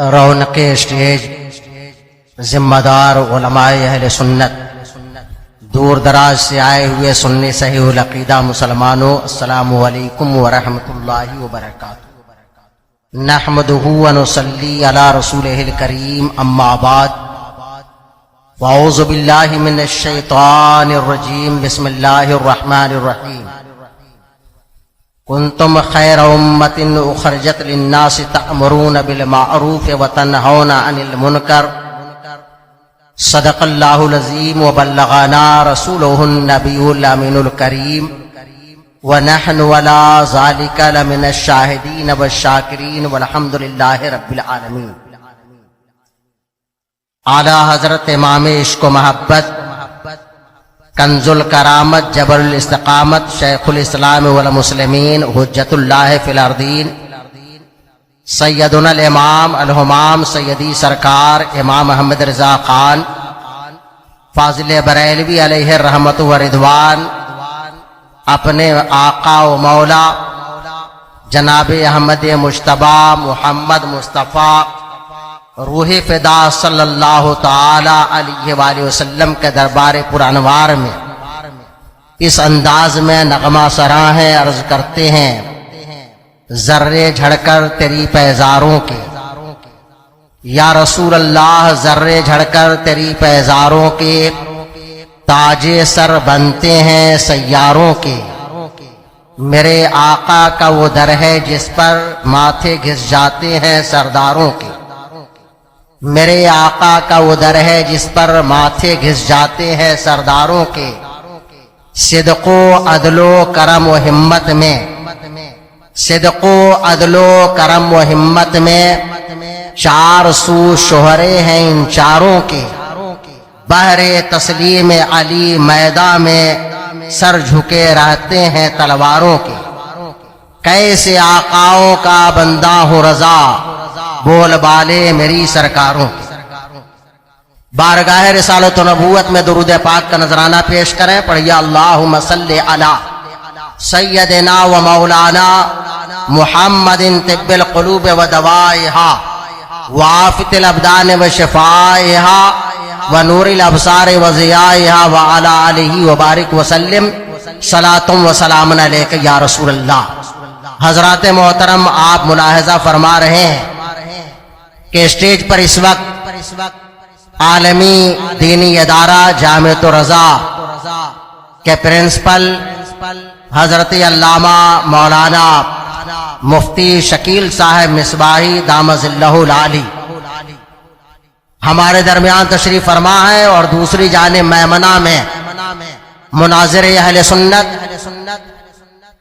رونق اسٹیج ذمہ دار علماء اہل سنت، دور دراز سے آئے ہوئے سنی صحیح العقیدہ مسلمانوں، السلام علیکم ورحمۃ اللہ وبرکاتہ۔ نحمدہ ونصلی علی رسولہ الکریم، اما بعد، واعوذ باللہ من الشیطان الرجیم، بسم اللہ الرحمن الرحیم۔ کنتم خیر امۃ اخرجت للناس تأمرون بالمعروف وتنہون عن المنکر، صدق اللہ العظیم وبلغنا رسولہ النبی الامین الکریم، ونحن علی ذلک لمن الشاہدین والشاکرین والحمد للہ رب العالمین۔ اعلی حضرت امام عشق و محبت، کنز الکرامت، جبل الاستقامت، شیخ الاسلام والمسلمین، حجت اللہ فی الارضین، سیدنا الامام الہمام سیدی سرکار امام احمد رضا خان فاضل بریلوی علیہ الرحمت و رضوان، اپنے آقا و مولا جناب احمد مجتبی محمد مصطفیٰ روح فدا صلی اللہ تعالی علیہ وآلہ وسلم کے دربار پرانوار میں اس انداز میں نغمہ سراں ہیں، عرض کرتے ہیں، ذرے جھڑ کر تیری پیزاروں کے، یا رسول اللہ ذرے جھڑ کر تیری پیزاروں کے، تاج سر بنتے ہیں سیاروں کے۔ میرے آقا کا وہ در ہے جس پر ماتھے گھس جاتے ہیں سرداروں کے، میرے آقا کا وہ در ہے جس پر ماتھے گھس جاتے ہیں سرداروں کے۔ صدق و عدل و کرم و ہمت میں، صدق و عدل و کرم و ہمت میں، چار سو شہرے ہیں ان چاروں کے۔ بحر تسلیم علی میدان میں سر جھکے رہتے ہیں تلواروں کے۔ کیسے آقاؤں کا بندہ ہوں رضا، بول بالے میری سرکاروں کی۔ بارگاہ رسالت و نبوت میں درود پاک کا نذرانہ پیش کریں، پڑھیے اللہم صلی علی سیدنا و مولانا محمد طب القلوب و دوائها وعافیت الابدان و شفائها ونور الابصار و ضیائها وعلی آلہ وبارک وسلم، صلاۃ و سلام علیک یا رسول اللہ۔ حضرات محترم، آپ ملاحظہ فرما رہے ہیں کہ اسٹیج پر اس وقت عالمی دینی ادارہ جامعۃ الرضا کے پرنسپل حضرت علامہ مولانا مفتی شکیل صاحب مصباحی دامت ظلہ العالی ہمارے درمیان تشریف فرما ہے، اور دوسری جانب میمنہ میں مناظر اہل سنت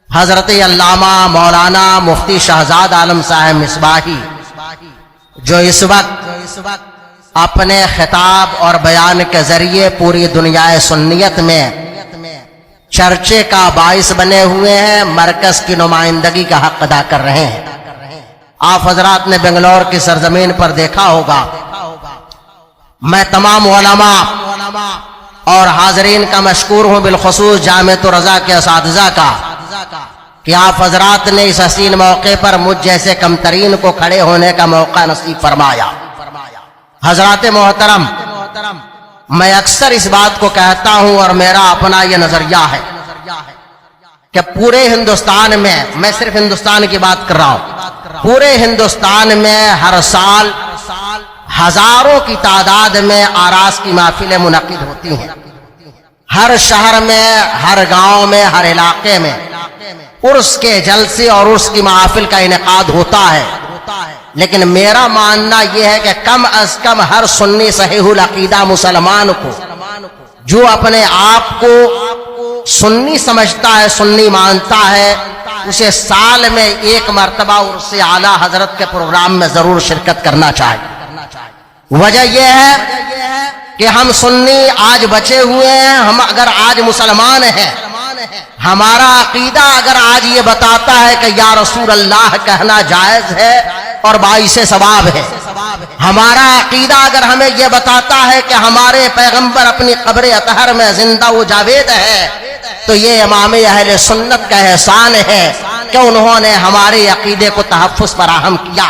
حضرت علامہ مولانا مفتی شہزاد عالم صاحب مصباحی، جو اس وقت اپنے خطاب اور بیان کے ذریعے پوری دنیا سنیت میں چرچے کا باعث بنے ہوئے ہیں، مرکز کی نمائندگی کا حق ادا کر رہے ہیں۔ آپ حضرات نے بنگلور کی سرزمین پر دیکھا ہوگا، میں تمام علماء اور حاضرین کا مشکور ہوں، بالخصوص جامعۃ الرضا کے اساتذہ کا، کہ آپ حضرات نے اس حسین موقع پر مجھ جیسے کمترین کو کھڑے ہونے کا موقع نصیب فرمایا۔ حضرات محترم، میں اکثر اس بات کو کہتا ہوں اور میرا اپنا یہ نظریہ ہے کہ پورے ہندوستان میں صرف ہندوستان کی بات کر رہا ہوں، پورے ہندوستان میں ہر سال ہزاروں کی تعداد میں آراس کی محفلیں منعقد ہوتی ہیں۔ ہر شہر میں، ہر گاؤں میں، ہر علاقے میں عرس کے جلسے اور عرس کی محافل کا انعقاد ہوتا ہے، لیکن میرا ماننا یہ ہے کہ کم از کم ہر سنی صحیح العقیدہ مسلمان کو، جو اپنے آپ کو سنی سمجھتا ہے، سنی مانتا ہے، اسے سال میں ایک مرتبہ عرس اعلیٰ حضرت کے پروگرام میں ضرور شرکت کرنا چاہیے۔ وجہ یہ ہے کہ ہم سنی آج بچے ہوئے ہیں، ہم اگر آج مسلمان ہیں، ہمارا عقیدہ اگر آج یہ بتاتا ہے کہ یا رسول اللہ کہنا جائز ہے اور باعث ثواب ہے، ہمارا عقیدہ اگر ہمیں یہ بتاتا ہے کہ ہمارے پیغمبر اپنی قبر اطہر میں زندہ و جاوید ہے، تو یہ امام اہل سنت کا احسان ہے کہ انہوں نے ہمارے عقیدے کو تحفظ فراہم کیا۔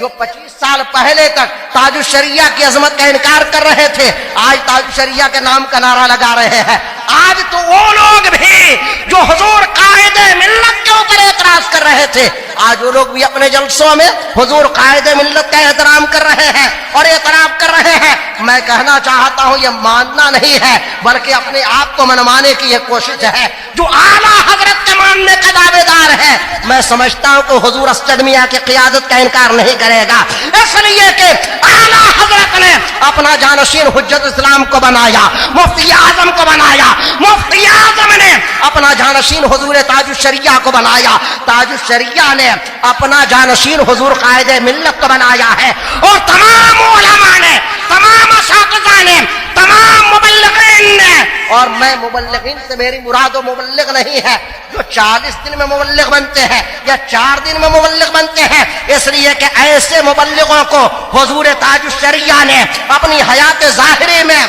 جو 25 سال پہلے تک تاج الشریعہ کی عظمت کا انکار کر رہے تھے، آج تاج الشریعہ کے نام کا نعرہ لگا رہے ہیں۔ آج تو وہ لوگ بھی جو حضور قائد ملت کے اوپر اعتراض کر رہے تھے، آج وہ لوگ بھی اپنے جلسوں میں حضور قائد ملت کا احترام کر رہے ہیں اور اعتراف کر رہے ہیں۔ میں کہنا چاہتا ہوں یہ ماننا نہیں ہے بلکہ اپنے آپ کو منوانے کی یہ کوشش ہے۔ جو اعلیٰ حضرت کے ماننے کا دعوے دار ہے، میں سمجھتا ہوں کہ حضور اسجد میاں کی قیادت کا انکار نہیں کرے گا، اس لیے کہ اعلیٰ حضرت نے اپنا جانشین حجت اسلام کو بنایا، مفتی اعظم کو بنایا، مفتی اعظم نے اپنا جانشین حضور تاج الشریعہ کو بنایا، تاج الشریعہ نے اپنا جانشین حضور قائد ملت کو بنایا ہے، اور تمام علماء نے، تمام اساتذہ نے، تمام مبلغین نے، اور میں مبلغین سے میری مراد و مبلغ نہیں ہے جو 40 دن میں مبلغ بنتے ہیں یا 4 دن میں مبلغ بنتے ہیں، اس لیے کہ ایسے مبلغوں کو حضور تاج الشریعہ نے اپنی حیات ظاہری میں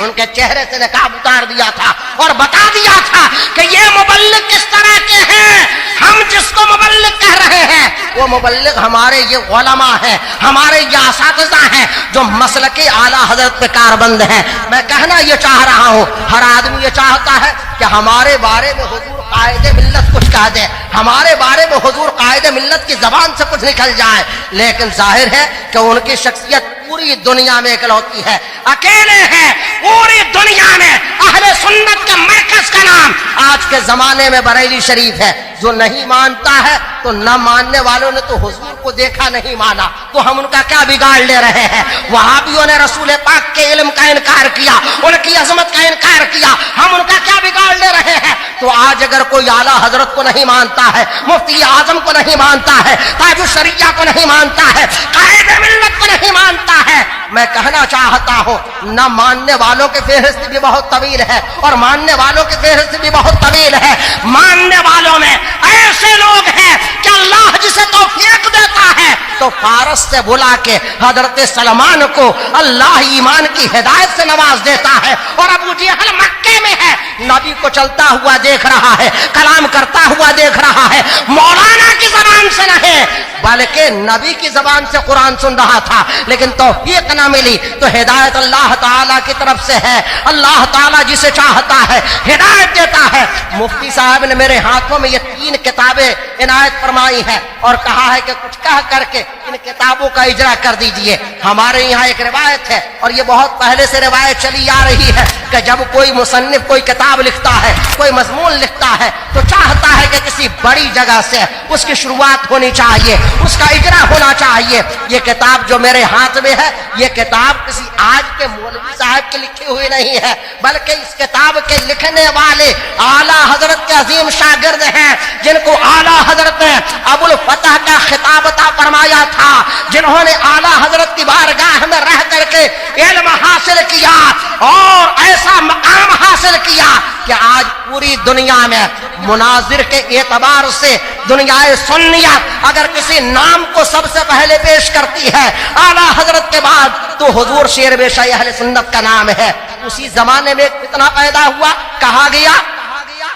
ان کے چہرے سے نقاب اتار دیا تھا اور بتا دیا تھا کہ یہ مبلغ کس طرح کے ہیں۔ ہم جس کو مبلغ کہہ رہے ہیں وہ مبلغ ہمارے یہ علماء ہیں، ہمارے یہ اساتذہ ہیں جو مسلک اعلیٰ حضرت پہ کاربند ہیں۔ میں کہنا یہ چاہ رہا ہوں، ہر آدمی یہ چاہتا ہے کہ ہمارے بارے میں حضور قائد ملت کچھ کہہ دے، ہمارے بارے میں حضور قائد ملت کی زبان سے کچھ نکل جائے، لیکن ظاہر ہے کہ ان کی شخصیت پوری دنیا میں اکلوتی ہے، اکیلے ہیں پوری دنیا میں۔ اہل سنت کے مرکز کا نام آج کے زمانے میں بریلی شریف ہے۔ جو نہیں مانتا ہے تو نہ ماننے والوں نے تو حضور کو دیکھا نہیں مانا، تو ہم ان کا کیا بگاڑ لے رہے ہیں؟ وہابیوں نے رسول پاک کے علم کا انکار کیا، ان کی عظمت کا انکار کیا، ہم ان کا کیا بگاڑ لے رہے ہیں؟ تو آج اگر کوئی اعلیٰ حضرت کو نہیں مانتا ہے، مفتی اعظم کو نہیں مانتا ہے، تاج الشریعہ کو نہیں مانتا ہے، قائد ملت کو نہیں مانتا ہے، میں کہنا چاہتا ہوں نہ ماننے والوں کی فہرست بھی بہت طویل ہے اور ماننے والوں کی فہرست بھی بہت طویل ہے۔ ماننے والوں میں ایسے لوگ ہیں کہ اللہ جسے توفیق دیتا ہے تو فارس سے بلا کے حضرت سلمان کو اللہ ایمان کی ہدایت سے نواز دیتا ہے، اور ابو جہل مکے میں ہے، نبی کو چلتا ہوا دیکھ رہا ہے، کلام کرتا ہوا دیکھ رہا ہے، مولانا کی زبان سے نہیں بلکہ نبی کی زبان سے قرآن سن رہا تھا، لیکن توفیق نہ ملی تو ہدایت اللہ تعالیٰ کی طرف سے ہے۔ اللہ تعالیٰ جسے چاہتا ہے ہدایت دیتا ہے۔ مفتی صاحب نے میرے ہاتھوں میں یہ 3 کتابیں عنایت فرمائی ہیں اور کہا ہے کہ کچھ کہہ کر کے ان کتابوں کا اجرا کر دیجئے۔ ہمارے یہاں ایک روایت ہے اور یہ بہت پہلے سے روایت چلی آ رہی ہے کہ جب کوئی مصنف کوئی کتاب لکھتا ہے، کوئی مضمون لکھتا ہے تو چاہتا ہے کہ کسی بڑی جگہ سے اس کی شروعات ہونی چاہیے، اس کا اجرا ہونا چاہیے۔ یہ کتاب جو میرے ہاتھ میں ہے یہ کتاب کسی آج کے مولوی صاحب کی لکھی ہوئی نہیں ہے، بلکہ اس کتاب کے لکھنے والے اعلیٰ حضرت کے عظیم شاگرد ہیں جن کو اعلیٰ حضرت نے ابو الفتح کا خطاب عطا فرمایا تھا، جنہوں نے اعلیٰ حضرت کی بارگاہ میں رہ کر کے علم حاصل کیا اور ایسا مقام حاصل کیا کہ آج پوری دنیا میں مناظر کے اعتبار سے دنیا سنیت اگر کسی نام کو سب سے پہلے پیش کرتی ہے اعلیٰ حضرت کے بعد تو حضور شیر بے شاہ اہل سنت کا نام ہے۔ اسی زمانے میں ایک فتنہ پیدا ہوا، کہا گیا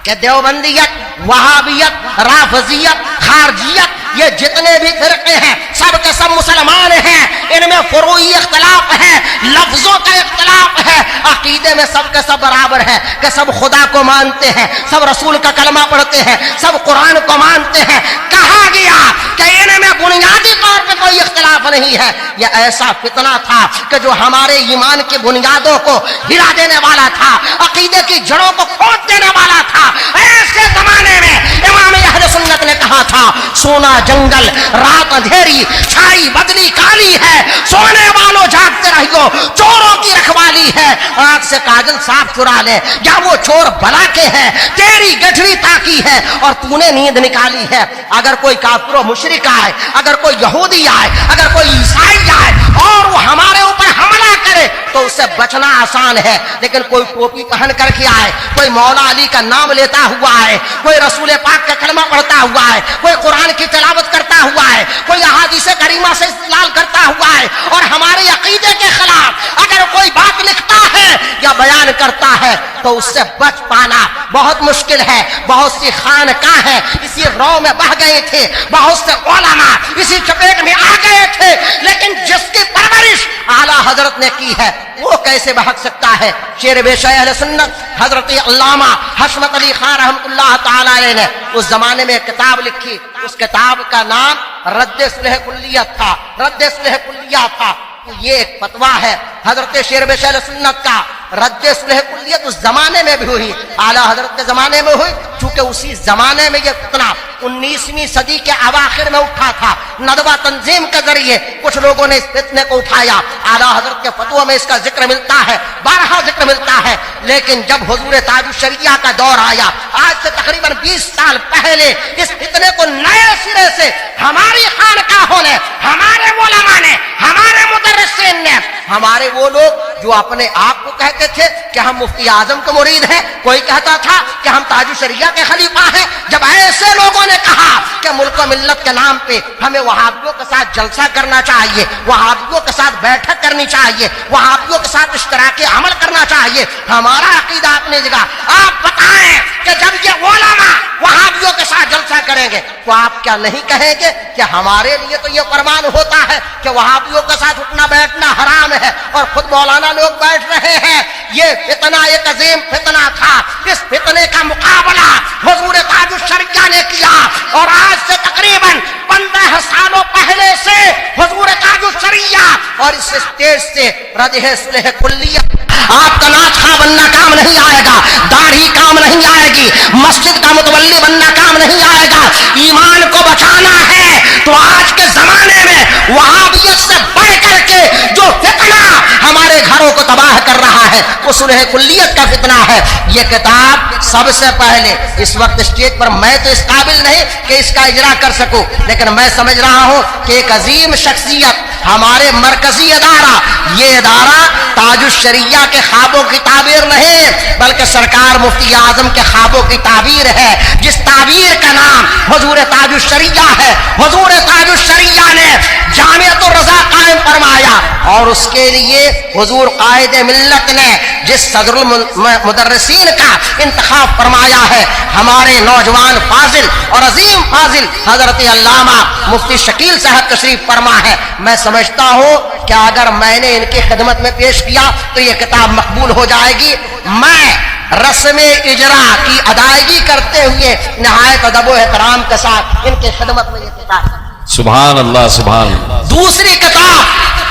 کہ دیوبندیت، وہابیت، رافضیت، خارجیت یہ جتنے بھی فرقے ہیں سب کے سب مسلمان ہیں، ان میں فروعی اختلاف ہے، لفظوں کا اختلاف ہے، عقیدے میں سب کے سب برابر ہیں کہ سب خدا کو مانتے ہیں، سب رسول کا کلمہ پڑھتے ہیں، سب قرآن کو مانتے ہیں۔ کہا گیا کہ ان میں بنیادی طور پہ کوئی اختلاف نہیں ہے۔ یہ ایسا فتنہ تھا کہ جو ہمارے ایمان کی بنیادوں کو ہلا دینے والا تھا، عقیدے کی جڑوں کو کھود دینے والا تھا۔ ایسے زمانے میں امام اہل سنت نے کہا تھا سونا جنگل رات اندھیری چھائی بدلی کالی ہے، سونے والوں جاگتے رہیو چوروں کی رکھوالی ہے، آنکھ سے کاجل صاف چرا لے یا وہ چور بلا کے ہیں، تیری گٹھڑی تاکی ہے اور تو نے نیند نکالی ہے۔ اگر کوئی کافر و مشرک آئے، اگر کوئی یہودی آئے، اگر کوئی عیسائی آئے اور وہ ہمارے اوپر حملہ کرے تو اس سے بچنا آسان ہے، لیکن کوئی ٹوپی پہن کر کے آئے، کوئی مولا علی کا نام لیتا ہوا ہے، کوئی رسول پاک کا کلمہ پڑھتا ہوا ہے، کوئی قرآن کی تلاوت کرتا ہوا ہے، کوئی احادیث کریمہ سے استدلال کرتا ہوا ہے، اور ہمارے عقیدے کے خلاف اگر کوئی بات لکھتا ہے یا بیان کرتا ہے تو اس سے بچ پانا بہت مشکل ہے۔ بہت سی خانقاہ ہیں اسی رو میں بہ گئے تھے، بہت سے علماء اسی چپیٹ میں آ گئے تھے، لیکن جس کی پرورش اعلیٰ حضرت نے کی ہے وہ کیسے بہک سکتا ہے؟ شیر بے شہ اہل سنت حضرت علامہ حشمت علی خان رحمۃ اللہ تعالی علیہ نے اس زمانے میں ایک کتاب لکھی، اس کتاب کا نام رد صلح کلیت تھا، رد صلح کلیت تھا۔ یہ ایک فتویٰ ہے حضرت شیر بے شہ اہل سنت کا، رد صلح کلیت اس زمانے میں بھی ہوئی، اعلیٰ حضرت کے زمانے میں ہوئی، چونکہ اسی زمانے میں یہ فتنہ 19ویں صدی کے اواخر میں اٹھا تھا۔ ندوہ تنظیم کے ذریعے کچھ لوگوں نے اس فتنے کو اٹھایا، اعلیٰ حضرت کے فتووں میں اس کا ذکر ملتا ہے، بارہا ذکر ملتا ہے، لیکن جب حضور تاج الشریعہ کا دور آیا، آج سے تقریباً 20 سال پہلے، اس فتنے کو نئے سرے سے ہماری خانقاہوں نے، ہمارے علماء نے، ہمارے مدرسین نے، ہمارے وہ لوگ جو اپنے آپ کو کہتے تھے کہ ہم مفتی اعظم کے مرید ہیں، کوئی کہتا تھا کہ ہم تاج الشریعہ کے خلیفہ ہیں، جب ایسے لوگوں نے کہا کہ ملک و ملت کے نام پہ ہمیں وہابیوں کے ساتھ جلسہ کرنا چاہیے، وہابیوں کے ساتھ بیٹھک کرنی چاہیے، وہابیوں کے ساتھ اشتراک عمل کرنا چاہیے، ہمارا عقیدہ اپنی جگہ، آپ بتائیں کہ جب یہ علماء وہابیوں کے ساتھ جلسہ کریں گے تو آپ کیا نہیں کہیں گے کہ ہمارے لیے تو یہ فرمان ہوتا ہے کہ وہابیوں کے ساتھ اٹھنا بیٹھنا حرام ہے، اور خود مولانا لوگ بیٹھ رہے ہیں؟ یہ فتنہ ایک عظیم فتنہ تھا، اس فتنے کا مقابلہ حضور تاج الشریعہ نے کیا، اور آج سے تقریباً 15 سالوں پہلے سے حضور تاج الشریعہ اور اس اسٹیج سے رجح صلح کلیت، آپ کا ناچ خواہ بننا کام نہیں آئے گا، داڑھی کام نہیں آئے گی، مسجد کا متولی بننا کام نہیں آئے گا، ایمان کو بچانا ہے تو آج کے زمانے میں وہابیت سے بڑھ کر کے جو فتنہ ہمارے گھروں کو تباہ کر رہا ہے وہ صلح کلیت کا فتنہ ہے۔ یہ کتاب سب سے پہلے اس وقت اسٹیج پر میں تو اس قابل نہیں کہ اس کا اجرا کر سکوں، لیکن میں سمجھ رہا ہوں کہ ایک عظیم شخصیت، ہمارے مرکزی ادارہ، یہ ادارہ تاج الشریعہ کے خوابوں کی تعبیر نہیں بلکہ سرکار مفتی اعظم کے خوابوں کی تعبیر ہے، جس تعبیر کا نام حضور تاج الشریعہ ہے۔ حضور تاج الشریعہ نے جامعۃ الرضا قائم فرمایا، اور اس کے لیے حضور قائد ملت نے جس صدر المدرسین کا انتخاب فرمایا ہے، ہمارے نوجوان فاضل اور عظیم فاضل حضرت علامہ مفتی شکیل صاحب تشریف فرما ہے۔ میں سمجھتا ہوں کہ اگر میں نے ان کی خدمت میں پیش کیا تو یہ کتاب مقبول ہو جائے گی۔ میں رسم اجرا کی ادائیگی کرتے ہوئے نہایت ادب و احترام کے ساتھ ان کی خدمت میں یہ کتاب، سبحان اللہ سبحان اللہ۔ دوسری کتاب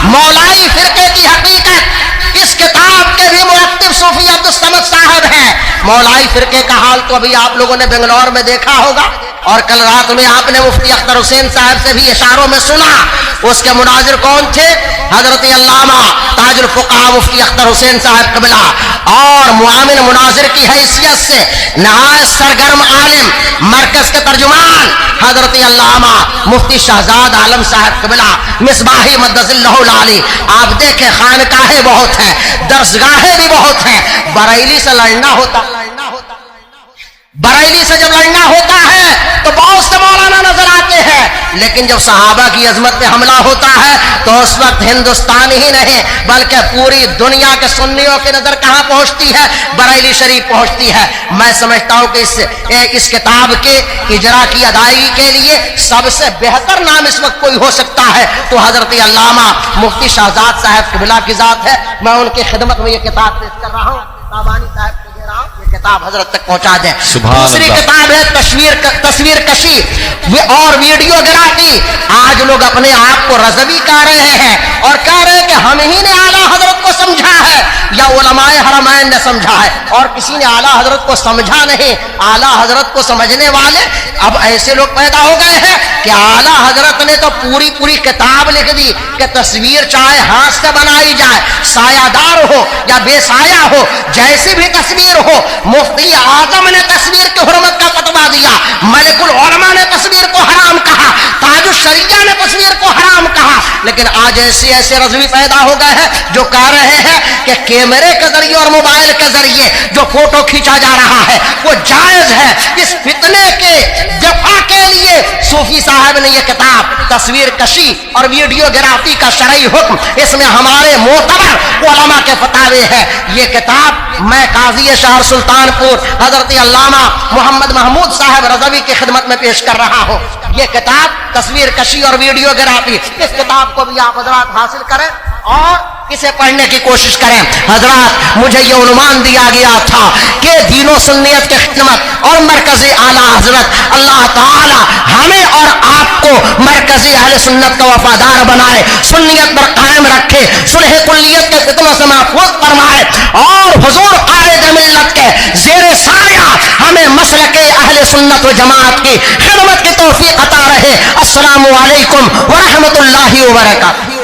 مولائی فرقے کی حقیقت، اس کتاب کے بھی مرتب صوفی عبد الصمد صاحب ہیں۔ مولائی فرقے کا حال تو ابھی آپ لوگوں نے بنگلور میں دیکھا ہوگا، اور کل رات میں آپ نے مفتی اختر حسین صاحب سے بھی اشاروں میں سنا۔ اس کے مناظر کون تھے؟ حضرت علامہ تاج الفقہاء مفتی اختر حسین صاحب قبلہ، اور معاون مناظر کی حیثیت سے نہایت سرگرم عالم، مرکز کے ترجمان حضرت علامہ مفتی شہزاد عالم صاحب قبلہ مصباحی مدظ اللہ العالی۔ آپ دیکھیں خانقاہیں بہت ہیں، درسگاہیں بھی بہت ہیں۔ بریلی سے لڑنا ہوتا، بریلی سے جب لڑنا ہوتا ہے تو بہت سے مولانا نظر آتے ہیں، لیکن جب صحابہ کی عظمت پہ حملہ ہوتا ہے تو اس وقت ہندوستان ہی نہیں بلکہ پوری دنیا کے سنیوں کی نظر کہاں پہنچتی ہے؟ بریلی شریف پہنچتی ہے۔ میں سمجھتا ہوں کہ اس کتاب کے اجرا کی ادائیگی کے لیے سب سے بہتر نام اس وقت کوئی ہو سکتا ہے تو حضرت علامہ مفتی شہزاد صاحب قبلہ کی ذات ہے۔ میں ان کی خدمت میں یہ کتاب پیش کر رہا ہوں، تابانی صاحب کو دے رہا ہوں، یہ کتاب حضرت تک پہنچا دیں۔ دوسری کتاب ہے تصویر کشی اور ویڈیو گرافی۔ آج لوگ اپنے آپ کو رضوی کہہ رہے ہیں اور کہہ رہے ہیں کہ ہم ہی نے اعلیٰ حضرت کو سمجھا ہے یا علماء حرمین نے سمجھا ہے، اور کسی نے اعلیٰ حضرت کو سمجھا نہیں۔ اعلیٰ حضرت کو سمجھنے والے اب ایسے لوگ پیدا ہو گئے ہیں کہ اعلیٰ حضرت نے تو پوری کتاب لکھ دی کہ تصویر چاہے ہاتھ سے بنائی جائے، سایہ دار ہو یا بے سایہ ہو، جیسی بھی تصویر ہو۔ مفتی اعظم نے تصویر کی حرمت کا فتویٰ دیا، ملک العلماء نے تصویر کو حرام کہا، تاج الشریعہ نے تصویر کو حرام کہا، لیکن آج ایسے رضوی پیدا ہو گئے ہیں جو کہہ رہے ہیں کہ کیمرے کے ذریعے اور موبائل کے ذریعے جو فوٹو کھینچا جا رہا ہے وہ جائز ہے۔ اس فتنے کے دفاع کے لیے صوفی صاحب نے یہ کتاب تصویر کشی اور ویڈیو گرافی کا شرعی حکم، اس میں ہمارے معتبر علماء کے فتاوے ہیں، یہ کتاب میں قاضی شہر سلطان پور حضرت علامہ محمد محمود صاحب رضوی کی خدمت میں پیش کر رہا ہوں۔ یہ کتاب تصویر کشی اور ویڈیو گرافی، اس کتاب کو بھی آپ حضرات حاصل کریں اور اسے پڑھنے کی کوشش کریں۔ حضرات مجھے یہ عنوان دیا گیا تھا کہ دین و سنیت کی خدمت اور مرکزی اعلیٰ حضرت اللہ تعالی ہمیں اور آپ کو مرکزی اہل سنت کا وفادار بنائے، سنیت پر قائم رکھے، صلح کلیت کے فتنوں سے محفوظ فرمائے اور حضور قائد ملت کے زیر سایہ ہمیں مسلک اہل سنت و جماعت کی خدمت کی توفیق عطا رہے۔ السلام علیکم ورحمۃ اللہ وبرکاتہ۔